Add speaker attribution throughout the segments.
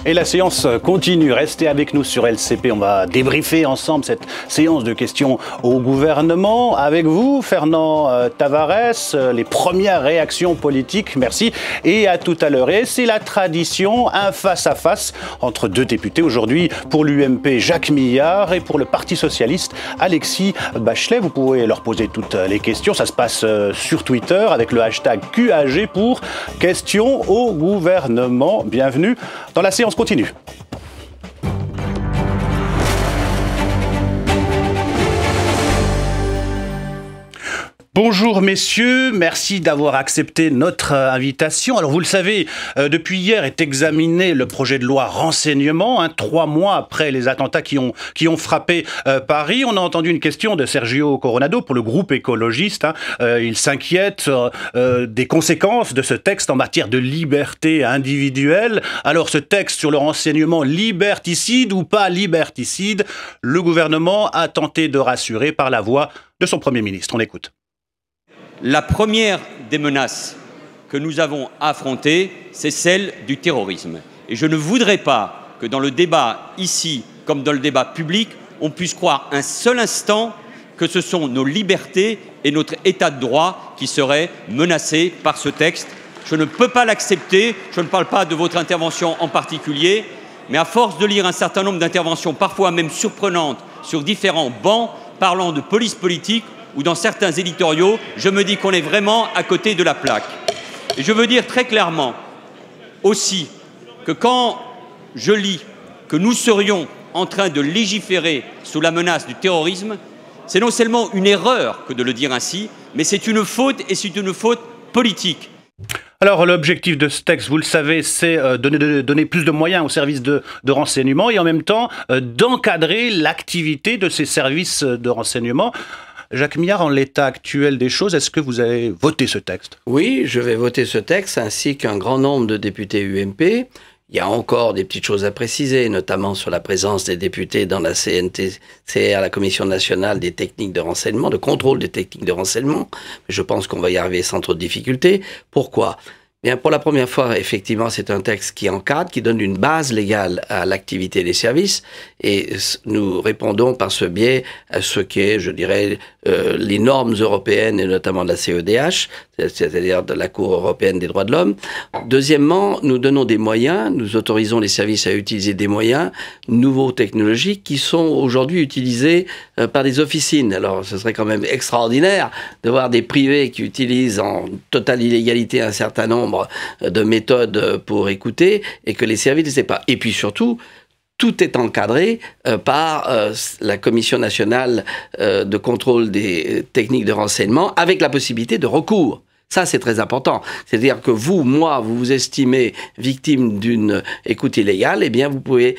Speaker 1: Et la séance continue. Restez avec nous sur LCP. On va débriefer ensemble cette séance de questions au gouvernement. Avec vous, Fernand Tavares, les premières réactions politiques. Merci. Et à tout à l'heure. Et c'est la tradition, un face-à-face entre deux députés. Aujourd'hui, pour l'UMP, Jacques Millard et pour le Parti socialiste, Alexis Bachelet. Vous pouvez leur poser toutes les questions. Ça se passe sur Twitter avec le hashtag QAG pour questions au gouvernement. Bienvenue dans la séance continue. Bonjour messieurs, merci d'avoir accepté notre invitation. Alors vous le savez, depuis hier est examiné le projet de loi renseignement, 3 mois après les attentats qui ont frappé Paris. On a entendu une question de Sergio Coronado pour le groupe écologiste. Il s'inquiète des conséquences de ce texte en matière de liberté individuelle. Alors ce texte sur le renseignement liberticide ou pas liberticide, le gouvernement a tenté de rassurer par la voix de son Premier ministre. On écoute.
Speaker 2: La première des menaces que nous avons à affronter, c'est celle du terrorisme. Et je ne voudrais pas que dans le débat ici, comme dans le débat public, on puisse croire un seul instant que ce sont nos libertés et notre état de droit qui seraient menacés par ce texte. Je ne peux pas l'accepter. Je ne parle pas de votre intervention en particulier, mais à force de lire un certain nombre d'interventions, parfois même surprenantes, sur différents bancs, parlant de police politique, ou dans certains éditoriaux, je me dis qu'on est vraiment à côté de la plaque. Et je veux dire très clairement aussi que quand je lis que nous serions en train de légiférer sous la menace du terrorisme, c'est non seulement une erreur que de le dire ainsi, mais c'est une faute, et c'est une faute politique.
Speaker 1: Alors l'objectif de ce texte, vous le savez, c'est donner plus de moyens aux services de renseignement et en même temps d'encadrer l'activité de ces services de renseignement. Jacques Millard, en l'état actuel des choses, est-ce que vous allez voter ce texte?
Speaker 3: Oui, je vais voter ce texte ainsi qu'un grand nombre de députés UMP. Il y a encore des petites choses à préciser, notamment sur la présence des députés dans la CNTCR, la Commission nationale des techniques de renseignement, de contrôle des techniques de renseignement. Je pense qu'on va y arriver sans trop de difficultés. Pourquoi ? Bien, pour la première fois, effectivement, c'est un texte qui encadre, qui donne une base légale à l'activité des services, et nous répondons par ce biais à ce qu'est, je dirais, les normes européennes et notamment de la CEDH, c'est-à-dire de la Cour européenne des droits de l'homme. Deuxièmement, nous donnons des moyens, nous autorisons les services à utiliser des moyens nouveaux technologiques qui sont aujourd'hui utilisés par des officines. Alors, ce serait quand même extraordinaire de voir des privés qui utilisent en totale illégalité un certain nombre de méthodes pour écouter et que les services ne sait pas. Et puis surtout, tout est encadré par la Commission nationale de contrôle des techniques de renseignement avec la possibilité de recours. Ça, c'est très important. C'est-à-dire que vous, moi, vous vous estimez victime d'une écoute illégale, eh bien, vous pouvez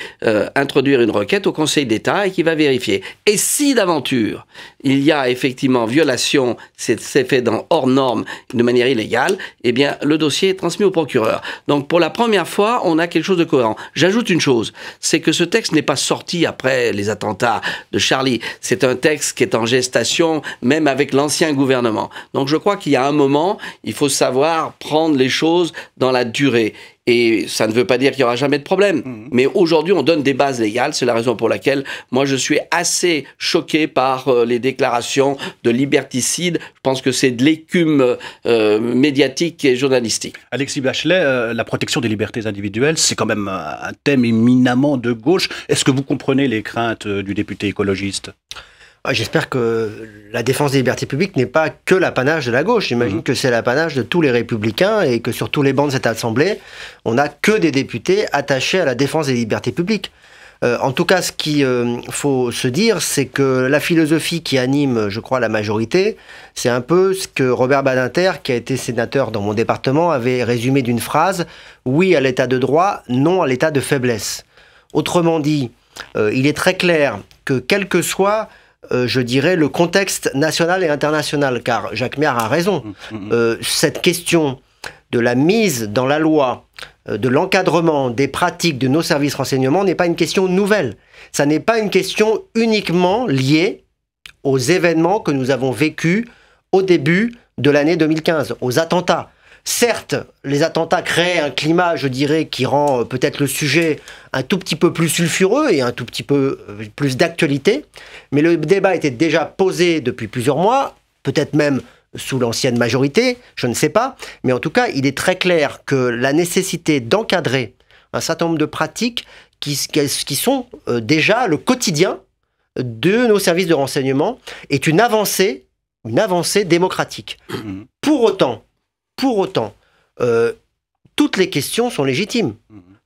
Speaker 3: introduire une requête au Conseil d'État et qui va vérifier. Et si d'aventure, il y a effectivement violation, c'est fait dans hors norme, de manière illégale, eh bien, le dossier est transmis au procureur. Donc, pour la première fois, on a quelque chose de cohérent. J'ajoute une chose, c'est que ce texte n'est pas sorti après les attentats de Charlie. C'est un texte qui est en gestation, même avec l'ancien gouvernement. Donc, je crois qu'il y a un moment, il faut savoir prendre les choses dans la durée. Et ça ne veut pas dire qu'il n'y aura jamais de problème. Mais aujourd'hui, on donne des bases légales. C'est la raison pour laquelle, moi, je suis assez choqué par les déclarations de liberticide. Je pense que c'est de l'écume médiatique et journalistique.
Speaker 1: Alexis Bachelet, la protection des libertés individuelles, c'est quand même un thème éminemment de gauche. Est-ce que vous comprenez les craintes du député écologiste ?
Speaker 4: J'espère que la défense des libertés publiques n'est pas que l'apanage de la gauche. J'imagine que c'est l'apanage de tous les républicains et que sur tous les bancs de cette Assemblée, on n'a que des députés attachés à la défense des libertés publiques. En tout cas, ce qu'il faut se dire, c'est que la philosophie qui anime, je crois, la majorité, c'est un peu ce que Robert Badinter, qui a été sénateur dans mon département, avait résumé d'une phrase « Oui à l'état de droit, non à l'état de faiblesse ». Autrement dit, il est très clair que quel que soit je dirais, le contexte national et international, car Jacques Millard a raison. Cette question de la mise dans la loi, de l'encadrement des pratiques de nos services renseignements n'est pas une question nouvelle. Ça n'est pas une question uniquement liée aux événements que nous avons vécus au début de l'année 2015, aux attentats. Certes, les attentats créent un climat, je dirais, qui rend peut-être le sujet un tout petit peu plus sulfureux et un tout petit peu plus d'actualité. Mais le débat était déjà posé depuis plusieurs mois, peut-être même sous l'ancienne majorité, je ne sais pas. Mais en tout cas, il est très clair que la nécessité d'encadrer un certain nombre de pratiques qui sont déjà le quotidien de nos services de renseignement est une avancée démocratique. Pour autant, toutes les questions sont légitimes.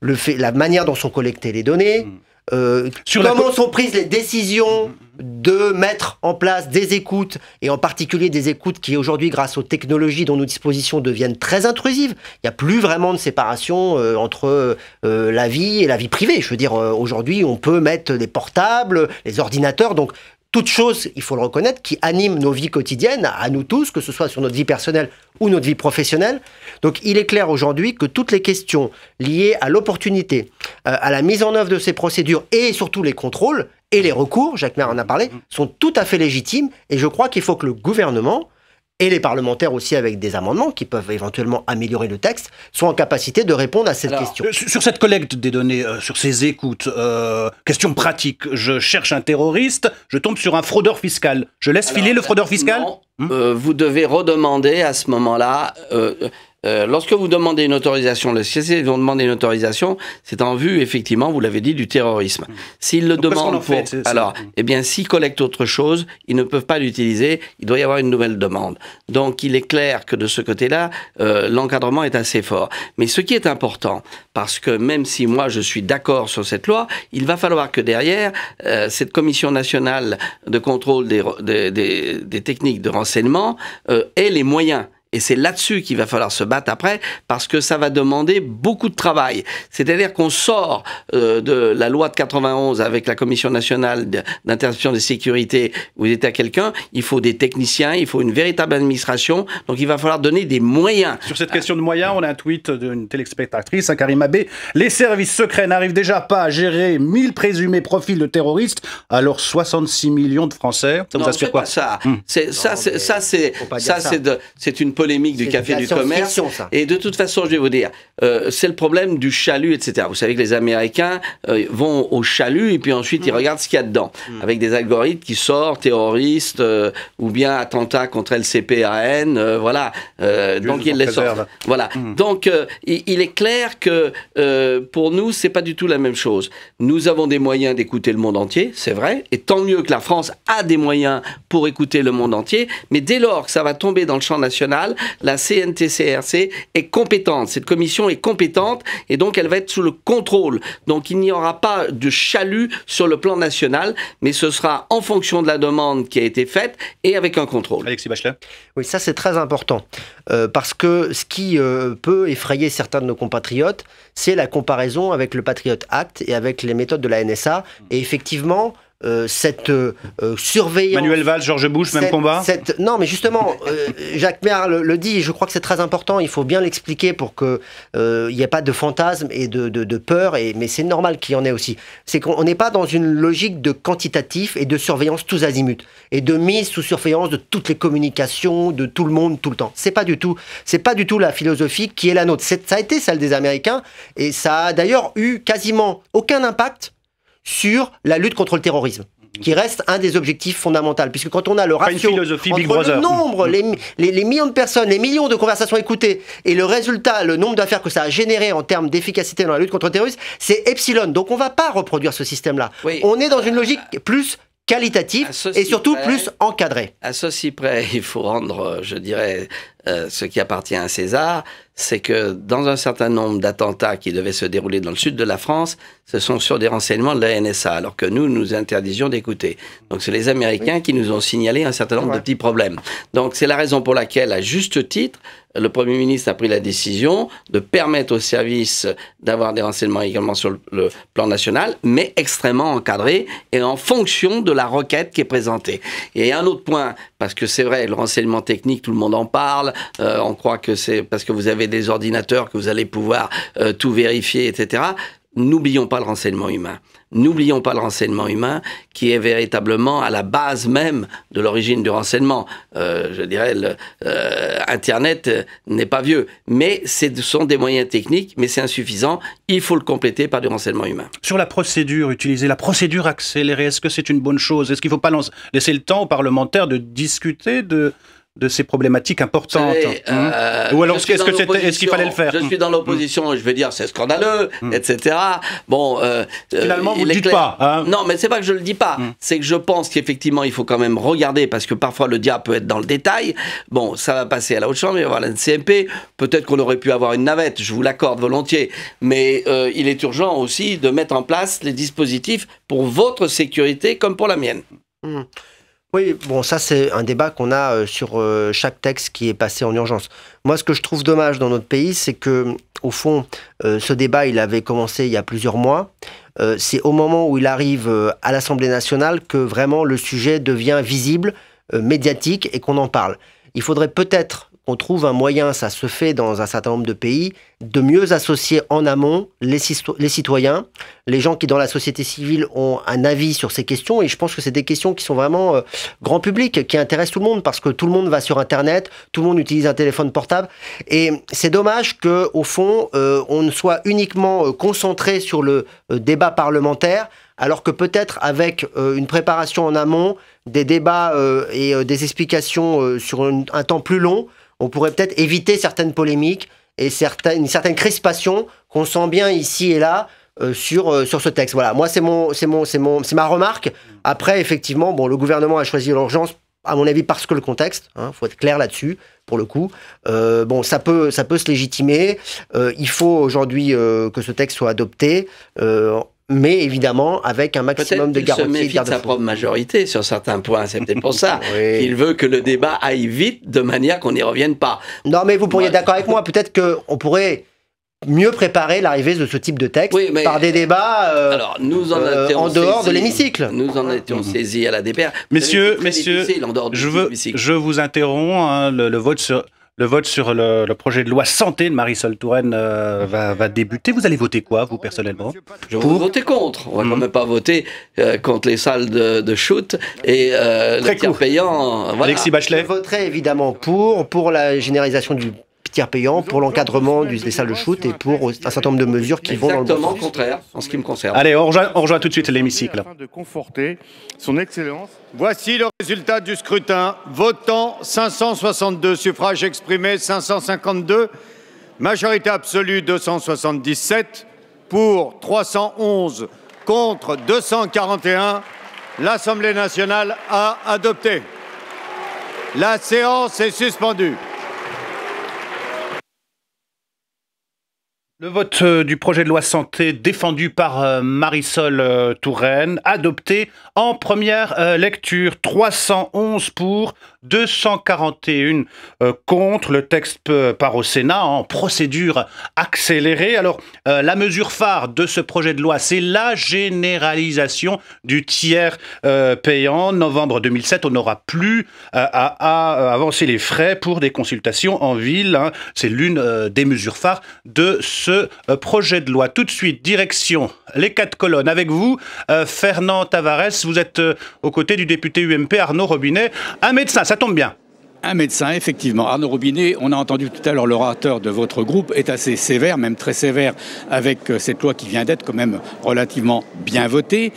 Speaker 4: La manière dont sont collectées les données, comment sont prises les décisions de mettre en place des écoutes, et en particulier des écoutes qui aujourd'hui, grâce aux technologies dont nous disposons, deviennent très intrusives. Il n'y a plus vraiment de séparation entre la vie et la vie privée. Je veux dire, aujourd'hui, on peut mettre des portables, les ordinateurs, donc toute chose, il faut le reconnaître, qui anime nos vies quotidiennes, à nous tous, que ce soit sur notre vie personnelle ou notre vie professionnelle. Donc il est clair aujourd'hui que toutes les questions liées à l'opportunité, à la mise en œuvre de ces procédures et surtout les contrôles et les recours, Jacques Maire en a parlé, sont tout à fait légitimes, et je crois qu'il faut que le gouvernement et les parlementaires aussi, avec des amendements qui peuvent éventuellement améliorer le texte, soient en capacité de répondre à cette question.
Speaker 1: Sur cette collecte des données, sur ces écoutes, question pratique, je cherche un terroriste, je tombe sur un fraudeur fiscal. Je laisse filer le fraudeur fiscal?
Speaker 3: Non, vous devez redemander à ce moment-là... lorsque vous demandez une autorisation, le CIC vont demander une autorisation, c'est en vue, effectivement, vous l'avez dit, du terrorisme. S'ils le demandent pour... Alors, eh bien, s'ils collectent autre chose, ils ne peuvent pas l'utiliser, il doit y avoir une nouvelle demande. Donc, il est clair que de ce côté-là, l'encadrement est assez fort. Mais ce qui est important, parce que même si moi je suis d'accord sur cette loi, il va falloir que derrière, cette commission nationale de contrôle des techniques de renseignement ait les moyens. Et c'est là-dessus qu'il va falloir se battre après, parce que ça va demander beaucoup de travail. C'est-à-dire qu'on sort de la loi de 91 avec la Commission nationale d'interception des sécurités, vous êtes à quelqu'un, il faut des techniciens, il faut une véritable administration, donc il va falloir donner des moyens.
Speaker 1: Sur cette question de moyens, on a un tweet d'une téléspectatrice, Karim Abé. Les services secrets n'arrivent déjà pas à gérer 1000 présumés profils de terroristes, alors 66 millions de Français. Ça vous inspire quoi?
Speaker 3: Ça, c'est une polémique du Café du Commerce. Et de toute façon, je vais vous dire, c'est le problème du chalut, etc. Vous savez que les Américains vont au chalut et puis ensuite ils regardent ce qu'il y a dedans, avec des algorithmes qui sortent, terroristes ou bien attentats contre LCPAN, voilà. Donc ils les sortent. Voilà. Donc il est clair que pour nous, c'est pas du tout la même chose. Nous avons des moyens d'écouter le monde entier, c'est vrai, et tant mieux que la France a des moyens pour écouter le monde entier, mais dès lors que ça va tomber dans le champ national, la CNTCRC est compétente. Cette commission est compétente et donc elle va être sous le contrôle. Donc il n'y aura pas de chalut sur le plan national, mais ce sera en fonction de la demande qui a été faite et avec un contrôle.
Speaker 1: Alexis Bachelet.
Speaker 4: Oui, ça c'est très important. Parce que ce qui peut effrayer certains de nos compatriotes, c'est la comparaison avec le Patriot Act et avec les méthodes de la NSA. Et effectivement, cette surveillance...
Speaker 1: Manuel Valls, George Bush, même combat.
Speaker 4: Non, mais justement, Jacques Maire le dit, et je crois que c'est très important, il faut bien l'expliquer pour qu'il n'y ait pas de fantasme et de peur, mais c'est normal qu'il y en ait aussi. C'est qu'on n'est pas dans une logique de quantitatif et de surveillance tous azimuts, et de mise sous surveillance de toutes les communications, de tout le monde, tout le temps. C'est pas du tout la philosophie qui est la nôtre. Ça a été celle des Américains, et ça a d'ailleurs eu quasiment aucun impact sur la lutte contre le terrorisme, qui reste un des objectifs fondamentaux, puisque quand on a le ratio entre le nombre, les millions de personnes, les millions de conversations écoutées, et le résultat, le nombre d'affaires que ça a généré en termes d'efficacité dans la lutte contre le terrorisme, c'est epsilon. Donc on ne va pas reproduire ce système-là. Oui. On est dans une logique plus qualitative et surtout plus encadrée.
Speaker 3: À ceci près, il faut rendre, je dirais, ce qui appartient à César, c'est que dans un certain nombre d'attentats qui devaient se dérouler dans le sud de la France, ce sont sur des renseignements de la NSA, alors que nous interdisions d'écouter. Donc c'est les Américains qui nous ont signalé un certain nombre de petits problèmes. Donc c'est la raison pour laquelle, à juste titre, le Premier ministre a pris la décision de permettre aux services d'avoir des renseignements également sur le plan national, mais extrêmement encadrés et en fonction de la requête qui est présentée. Et un autre point, parce que c'est vrai, le renseignement technique, tout le monde en parle, on croit que c'est parce que vous avez des ordinateurs que vous allez pouvoir tout vérifier, etc. n'oublions pas le renseignement humain. N'oublions pas le renseignement humain qui est véritablement à la base même de l'origine du renseignement. Je dirais, Internet n'est pas vieux, mais ce sont des moyens techniques, mais c'est insuffisant. Il faut le compléter par du renseignement humain.
Speaker 1: Sur la procédure, utiliser la procédure accélérée, est-ce que c'est une bonne chose? Est-ce qu'il ne faut pas laisser le temps aux parlementaires de discuter de ces problématiques importantes? Ou alors, est-ce qu'il fallait le faire?
Speaker 3: Je suis dans l'opposition, je vais dire c'est scandaleux, etc. Bon,
Speaker 1: finalement, vous ne le dites pas. Hein?
Speaker 3: Non, mais c'est pas que je le dis pas. C'est que je pense qu'effectivement, il faut quand même regarder, parce que parfois le diable peut être dans le détail. Bon, ça va passer à la Haute-Chambre, il va y avoir la CMP. Peut-être qu'on aurait pu avoir une navette, je vous l'accorde volontiers. Mais il est urgent aussi de mettre en place les dispositifs pour votre sécurité comme pour la mienne.
Speaker 4: Oui, bon, ça c'est un débat qu'on a sur chaque texte qui est passé en urgence. Moi, ce que je trouve dommage dans notre pays, c'est que, au fond, ce débat, il avait commencé il y a plusieurs mois. C'est au moment où il arrive à l'Assemblée nationale que vraiment le sujet devient visible, médiatique, et qu'on en parle. Il faudrait peut-être qu'on trouve un moyen, ça se fait dans un certain nombre de pays, de mieux associer en amont les citoyens, les gens qui dans la société civile ont un avis sur ces questions, et je pense que c'est des questions qui sont vraiment grand public, qui intéressent tout le monde, parce que tout le monde va sur Internet, tout le monde utilise un téléphone portable, et c'est dommage qu'au fond, on ne soit uniquement concentré sur le débat parlementaire, alors que peut-être avec une préparation en amont, des débats et des explications sur un temps plus long, on pourrait peut-être éviter certaines polémiques et une certaine crispation qu'on sent bien ici et là sur ce texte. Voilà, moi c'est ma remarque. Après, effectivement, bon, le gouvernement a choisi l'urgence, à mon avis, parce que le contexte. Faut être clair là-dessus, pour le coup. Bon, ça peut se légitimer. Il faut aujourd'hui que ce texte soit adopté. Mais évidemment, avec un maximum de garanties.
Speaker 3: Il se méfie de sa propre majorité sur certains points. C'est peut-être pour ça qu'il veut que le débat aille vite, de manière qu'on n'y revienne pas.
Speaker 4: Non, mais vous pourriez être d'accord avec moi. Peut-être qu'on pourrait mieux préparer l'arrivée de ce type de texte par des débats
Speaker 3: alors, nous en
Speaker 4: dehors de l'hémicycle.
Speaker 3: Nous en étions saisis à la DPR.
Speaker 1: Messieurs, je vous interromps. Le vote sur le projet de loi santé de Marisol Touraine va débuter. Vous allez voter quoi, vous, personnellement?
Speaker 3: Je vais voter contre. On va quand même pas voter contre les salles de shoot et le tiers payant. Voilà.
Speaker 1: Alexis Bachelet?
Speaker 4: Je voterai évidemment pour la généralisation du tiers payant, pour l'encadrement des salles de shoot et pour un certain nombre de mesures qui vont dans le bon sens.
Speaker 3: Exactement contraire, en ce qui me concerne.
Speaker 1: Allez, on rejoint tout de suite l'hémicycle.
Speaker 5: Afin de conforter son excellence. Voici le résultat du scrutin. Votant 562, suffrages exprimés 552, majorité absolue 277, pour 311, contre 241. L'Assemblée nationale a adopté. La séance est suspendue.
Speaker 1: Le vote du projet de loi santé défendu par Marisol Touraine, adopté en première lecture. 311 pour, 241 contre. Le texte part au Sénat en procédure accélérée. Alors, la mesure phare de ce projet de loi, c'est la généralisation du tiers payant. Novembre 2007, on n'aura plus à avancer les frais pour des consultations en ville. C'est l'une des mesures phares de ce projet de loi. Tout de suite, direction les 4 colonnes. Avec vous, Fernand Tavares, vous êtes aux côtés du député UMP Arnaud Robinet, un médecin, ça tombe bien.
Speaker 6: Un médecin, effectivement. Arnaud Robinet, on a entendu tout à l'heure l'orateur de votre groupe, est assez sévère, même très sévère, avec cette loi qui vient d'être quand même relativement bien votée.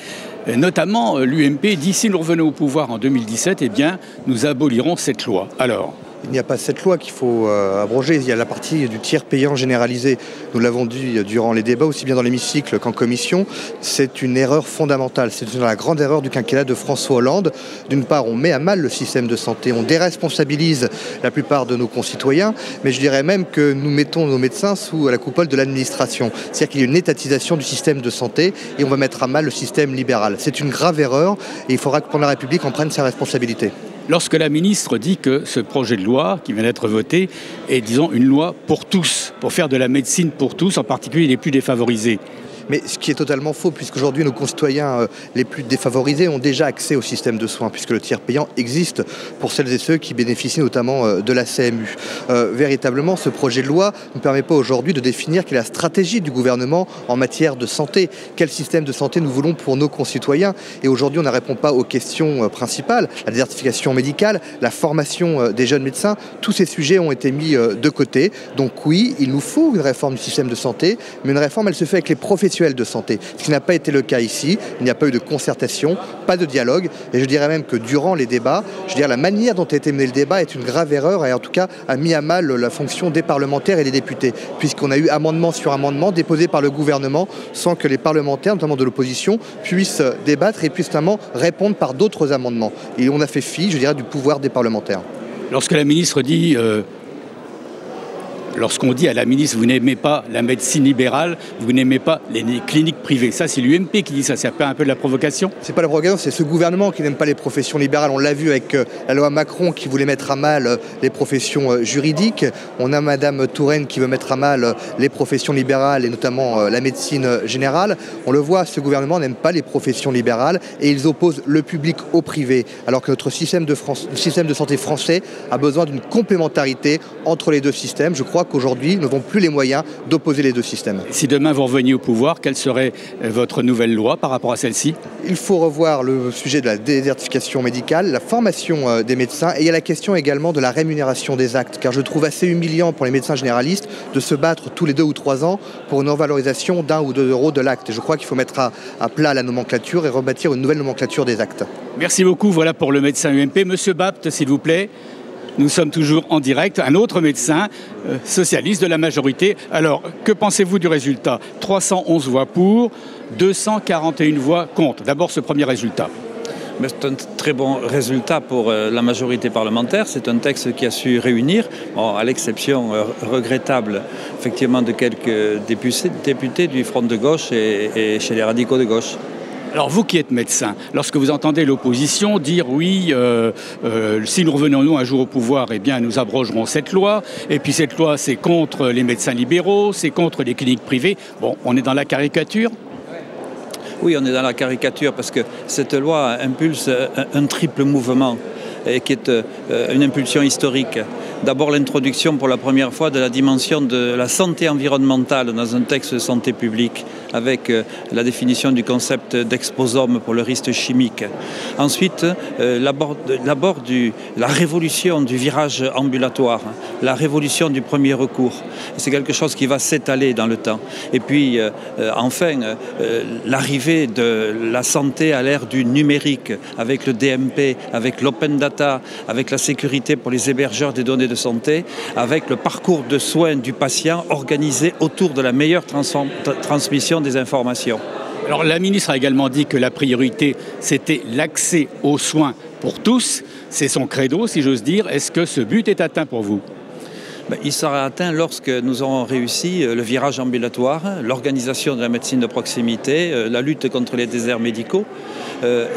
Speaker 6: Notamment, l'UMP dit, si nous revenons au pouvoir en 2017, eh bien, nous abolirons cette loi. Alors,
Speaker 7: il n'y a pas cette loi qu'il faut abroger. Il y a la partie du tiers payant généralisé. Nous l'avons dit durant les débats, aussi bien dans l'hémicycle qu'en commission. C'est une erreur fondamentale. C'est la grande erreur du quinquennat de François Hollande. D'une part, on met à mal le système de santé. On déresponsabilise la plupart de nos concitoyens. Mais je dirais même que nous mettons nos médecins sous la coupole de l'administration. C'est-à-dire qu'il y a une étatisation du système de santé et on va mettre à mal le système libéral. C'est une grave erreur et il faudra que la République en prenne sa responsabilité.
Speaker 6: Lorsque la ministre dit que ce projet de loi qui vient d'être voté est, disons, une loi pour tous, pour faire de la médecine pour tous, en particulier les plus défavorisés.
Speaker 7: Mais ce qui est totalement faux, puisqu'aujourd'hui nos concitoyens les plus défavorisés ont déjà accès au système de soins, puisque le tiers payant existe pour celles et ceux qui bénéficient notamment de la CMU. Véritablement, ce projet de loi ne permet pas aujourd'hui de définir quelle est la stratégie du gouvernement en matière de santé. Quel système de santé nous voulons pour nos concitoyens? Et aujourd'hui, on ne répond pas aux questions principales, la désertification médicale, la formation des jeunes médecins. Tous ces sujets ont été mis de côté. Donc oui, il nous faut une réforme du système de santé, mais une réforme, elle se fait avec les professionnels de santé. Ce qui n'a pas été le cas ici. Il n'y a pas eu de concertation, pas de dialogue. Et je dirais même que durant les débats, la manière dont a été mené le débat est une grave erreur et en tout cas a mis à mal la fonction des parlementaires et des députés, puisqu'on a eu amendement sur amendement déposé par le gouvernement sans que les parlementaires, notamment de l'opposition, puissent débattre et puissent notamment répondre par d'autres amendements. Et on a fait fi, du pouvoir des parlementaires.
Speaker 6: Lorsque la ministre dit... Lorsqu'on dit à la ministre, vous n'aimez pas la médecine libérale, vous n'aimez pas les cliniques privées. Ça, c'est l'UMP qui dit ça. C'est un peu de la provocation?
Speaker 7: C'est pas la provocation, c'est ce gouvernement qui n'aime pas les professions libérales. On l'a vu avec la loi Macron qui voulait mettre à mal les professions juridiques. On a Madame Touraine qui veut mettre à mal les professions libérales et notamment la médecine générale. On le voit, ce gouvernement n'aime pas les professions libérales et ils opposent le public au privé. Alors que notre système de santé français a besoin d'une complémentarité entre les deux systèmes. Je crois qu'aujourd'hui, nous n'avons plus les moyens d'opposer les deux systèmes.
Speaker 6: Si demain vous reveniez au pouvoir, quelle serait votre nouvelle loi par rapport à celle-ci?
Speaker 7: Il faut revoir le sujet de la désertification médicale, la formation des médecins et il y a la question également de la rémunération des actes. Car je trouve assez humiliant pour les médecins généralistes de se battre tous les 2 ou 3 ans pour une revalorisation d'1 ou 2 euros de l'acte. Et je crois qu'il faut mettre à plat la nomenclature et rebâtir une nouvelle nomenclature des actes.
Speaker 6: Merci beaucoup. Voilà pour le médecin UMP. Monsieur Bapt, s'il vous plaît. Nous sommes toujours en direct. Un autre médecin socialiste de la majorité. Alors, que pensez-vous du résultat? 311 voix pour, 241 voix contre. D'abord, ce premier résultat.
Speaker 8: C'est un très bon résultat pour la majorité parlementaire. C'est un texte qui a su réunir, à l'exception regrettable, effectivement, de quelques députés du Front de gauche et chez les radicaux de gauche.
Speaker 6: Alors vous qui êtes médecin, lorsque vous entendez l'opposition dire oui, si nous revenons nous un jour au pouvoir, eh bien nous abrogerons cette loi, et puis cette loi c'est contre les médecins libéraux, c'est contre les cliniques privées, bon, on est dans la caricature?
Speaker 8: Oui, on est dans la caricature parce que cette loi impulse un triple mouvement qui est une impulsion historique. D'abord l'introduction pour la première fois de la dimension de la santé environnementale dans un texte de santé publique avec la définition du concept d'exposome pour le risque chimique. Ensuite, la révolution du virage ambulatoire, la révolution du premier recours. C'est quelque chose qui va s'étaler dans le temps. Et puis, enfin, l'arrivée de la santé à l'ère du numérique avec le DMP, avec l'open data, avec la sécurité pour les hébergeurs des données de santé, avec le parcours de soins du patient organisé autour de la meilleure transmission des informations.
Speaker 6: Alors la ministre a également dit que la priorité, c'était l'accès aux soins pour tous. C'est son credo, si j'ose dire. Est-ce que ce but est atteint pour vous?
Speaker 8: Il sera atteint lorsque nous aurons réussi le virage ambulatoire, l'organisation de la médecine de proximité, la lutte contre les déserts médicaux.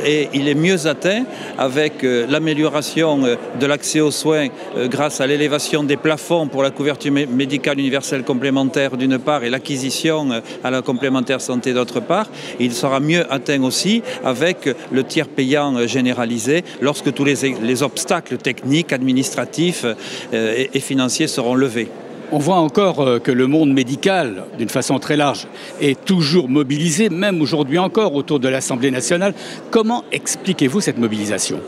Speaker 8: Et il est mieux atteint avec l'amélioration de l'accès aux soins grâce à l'élévation des plafonds pour la couverture médicale universelle complémentaire d'une part et l'acquisition à la complémentaire santé d'autre part. Et il sera mieux atteint aussi avec le tiers payant généralisé lorsque tous les obstacles techniques, administratifs et financiers seront levés.
Speaker 6: On voit encore que le monde médical, d'une façon très large, est toujours mobilisé, même aujourd'hui encore, autour de l'Assemblée nationale. Comment expliquez-vous cette mobilisation ?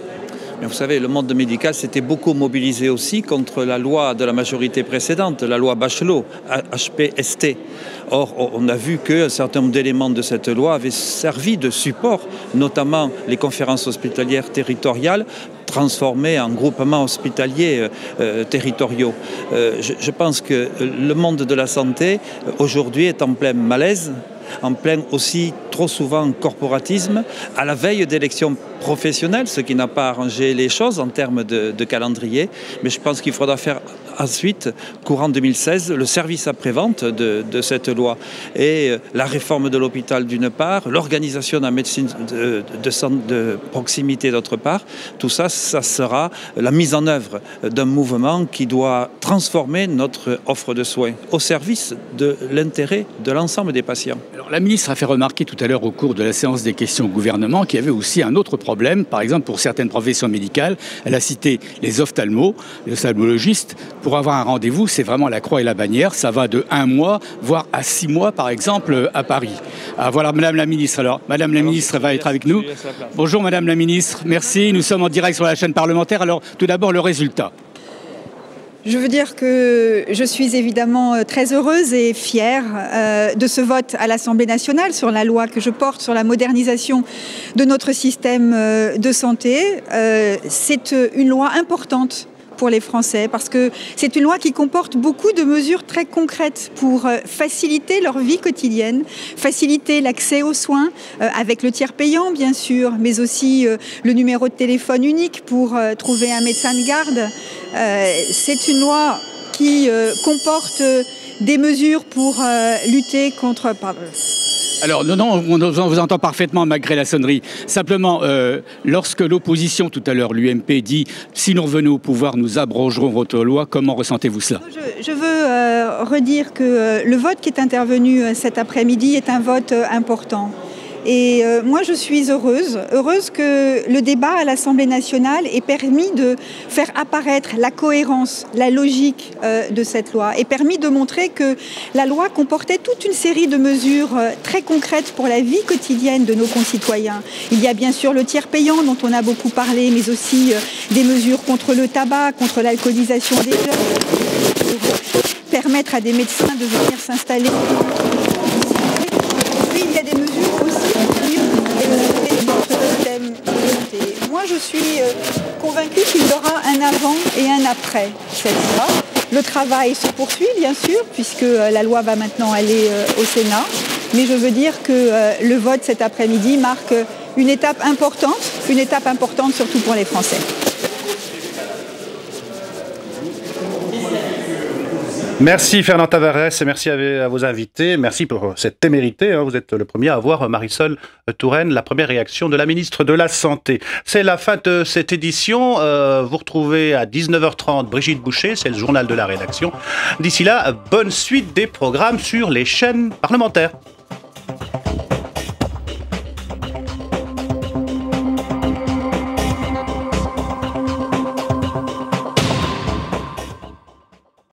Speaker 8: Vous savez, le monde médical s'était beaucoup mobilisé aussi contre la loi de la majorité précédente, la loi Bachelot, HPST. Or, on a vu qu'un certain nombre d'éléments de cette loi avaient servi de support, notamment les conférences hospitalières territoriales, transformées en groupements hospitaliers territoriaux. Je pense que le monde de la santé, aujourd'hui, est en plein malaise, en plein aussi trop souvent corporatisme, à la veille d'élections professionnelles, ce qui n'a pas arrangé les choses en termes de calendrier. Mais je pense qu'il faudra faire ensuite, courant 2016, le service après-vente de cette loi et la réforme de l'hôpital d'une part, l'organisation de la médecine de proximité d'autre part. Tout ça, ça sera la mise en œuvre d'un mouvement qui doit transformer notre offre de soins au service de l'intérêt de l'ensemble des patients.
Speaker 6: Alors, la ministre a fait remarquer tout à l'heure au cours de la séance des questions au gouvernement qu'il y avait aussi un autre problème. Par exemple, pour certaines professions médicales, elle a cité les ophtalmologistes. Pour avoir un rendez-vous, c'est vraiment la croix et la bannière. Ça va de 1 mois, voire à 6 mois, par exemple, à Paris. Ah, voilà, Madame la Ministre. Alors, Madame la Ministre va être avec nous. Bonjour, Madame la Ministre. Merci. Nous sommes en direct sur la chaîne parlementaire. Alors, tout d'abord, le résultat.
Speaker 9: Je veux dire que je suis évidemment très heureuse et fière de ce vote à l'Assemblée nationale sur la loi que je porte sur la modernisation de notre système de santé. C'est une loi importante pour les Français parce que c'est une loi qui comporte beaucoup de mesures très concrètes pour faciliter leur vie quotidienne, faciliter l'accès aux soins avec le tiers payant bien sûr, mais aussi le numéro de téléphone unique pour trouver un médecin de garde. C'est une loi qui comporte des mesures pour lutter contre...
Speaker 6: Alors, non, on vous entend parfaitement malgré la sonnerie. Simplement, lorsque l'opposition, tout à l'heure, l'UMP, dit « si nous revenons au pouvoir, nous abrogerons votre loi », comment ressentez-vous cela ?
Speaker 9: Je veux redire que le vote qui est intervenu cet après-midi est un vote important. Et moi, je suis heureuse que le débat à l'Assemblée nationale ait permis de faire apparaître la cohérence, la logique de cette loi, et permis de montrer que la loi comportait toute une série de mesures très concrètes pour la vie quotidienne de nos concitoyens. Il y a bien sûr le tiers payant dont on a beaucoup parlé, mais aussi des mesures contre le tabac, contre l'alcoolisation des jeunes, pour permettre à des médecins de venir s'installer. Puis il y a des mesures aussi pour développer notre système de santé. Moi, je suis convaincue qu'il y aura un avant et un après cette loi. Le travail se poursuit, bien sûr, puisque la loi va maintenant aller au Sénat. Mais je veux dire que le vote cet après-midi marque une étape importante surtout pour les Français.
Speaker 1: Merci Fernand Tavares et merci à vos invités. Merci pour cette témérité. Vous êtes le premier à voir, Marisol Touraine, la première réaction de la ministre de la Santé. C'est la fin de cette édition. Vous retrouvez à 19h30 Brigitte Boucher, c'est le journal de la rédaction. D'ici là, bonne suite des programmes sur les chaînes parlementaires.